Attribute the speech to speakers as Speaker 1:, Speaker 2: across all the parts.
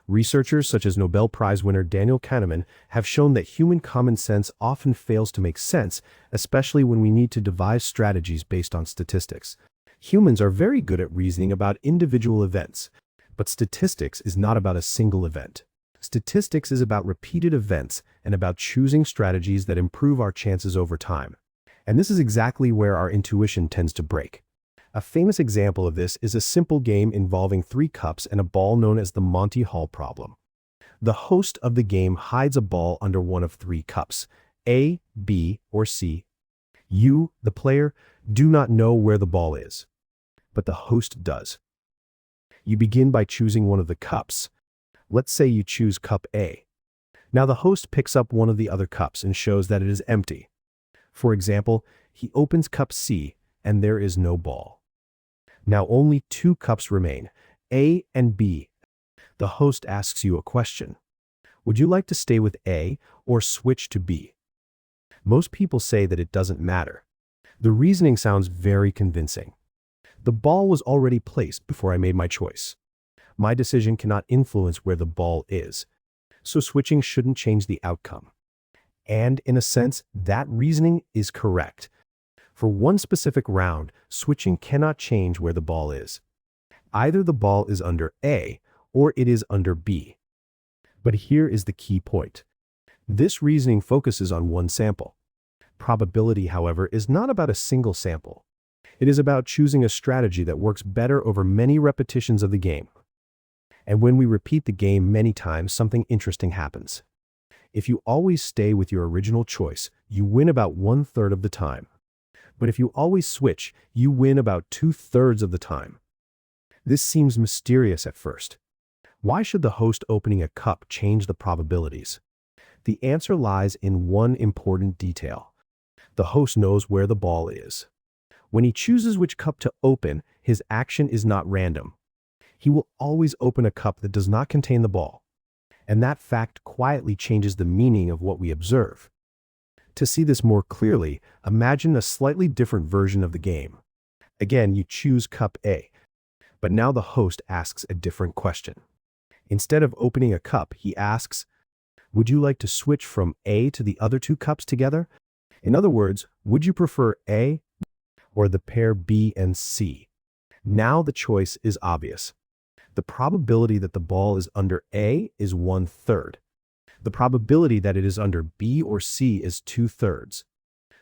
Speaker 1: Researchers such as Nobel Prize winner Daniel Kahneman have shown that human common sense often fails to make sense, especially when we need to devise strategies based on statistics. Humans are very good at reasoning about individual events, but statistics is not about a single event. Statistics is about repeated events and about choosing strategies that improve our chances over time. And this is exactly where our intuition tends to break. A famous example of this is a simple game involving 3 cups and a ball known as the Monty Hall problem. The host of the game hides a ball under one of 3 cups, A, B, or C. You, the player, do not know where the ball is, but the host does. You begin by choosing one of the cups. Let's say you choose cup A. Now the host picks up one of the other cups and shows that it is empty. For example, he opens cup C and there is no ball. Now only 2 cups remain, A and B. The host asks you a question. Would you like to stay with A or switch to B? Most people say that it doesn't matter. The reasoning sounds very convincing. The ball was already placed before I made my choice. My decision cannot influence where the ball is, so switching shouldn't change the outcome. And in a sense, that reasoning is correct. For one specific round, switching cannot change where the ball is. Either the ball is under A or it is under B. But here is the key point. This reasoning focuses on one sample. Probability, however, is not about a single sample. It is about choosing a strategy that works better over many repetitions of the game. And when we repeat the game many times, something interesting happens. If you always stay with your original choice, you win about 1/3 of the time. But if you always switch, you win about 2/3 of the time. This seems mysterious at first. Why should the host opening a cup change the probabilities? The answer lies in one important detail. The host knows where the ball is. When he chooses which cup to open, his action is not random. He will always open a cup that does not contain the ball. And that fact quietly changes the meaning of what we observe. To see this more clearly, imagine a slightly different version of the game. Again, you choose cup A, but now the host asks a different question. Instead of opening a cup, he asks, would you like to switch from A to the other 2 cups together? In other words, would you prefer A or the pair B and C? Now the choice is obvious. The probability that the ball is under A is 1/3. The probability that it is under B or C is 2/3.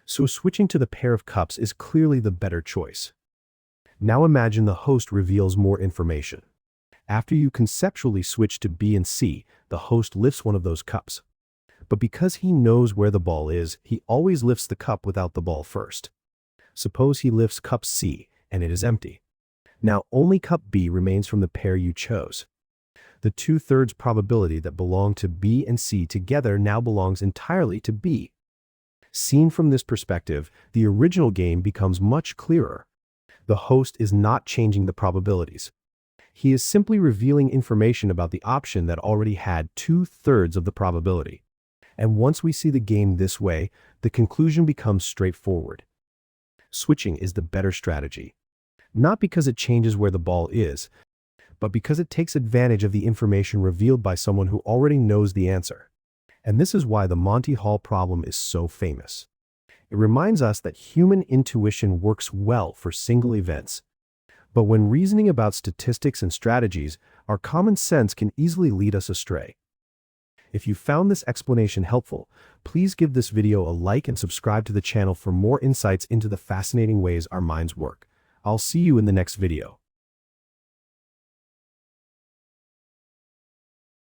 Speaker 1: So switching to the pair of cups is clearly the better choice. Now imagine the host reveals more information. After you conceptually switch to B and C, the host lifts one of those cups. But because he knows where the ball is, he always lifts the cup without the ball first. Suppose he lifts cup C and it is empty. Now only cup B remains from the pair you chose. The 2/3 probability that belonged to B and C together now belongs entirely to B. Seen from this perspective, the original game becomes much clearer. The host is not changing the probabilities. He is simply revealing information about the option that already had 2/3 of the probability. And once we see the game this way, the conclusion becomes straightforward. Switching is the better strategy. Not because it changes where the ball is, but because it takes advantage of the information revealed by someone who already knows the answer. And this is why the Monty Hall problem is so famous. It reminds us that human intuition works well for single events. But when reasoning about statistics and strategies, our common sense can easily lead us astray. If you found this explanation helpful, please give this video a like and subscribe to the channel for more insights into the fascinating ways our minds work. I'll see you in the next video.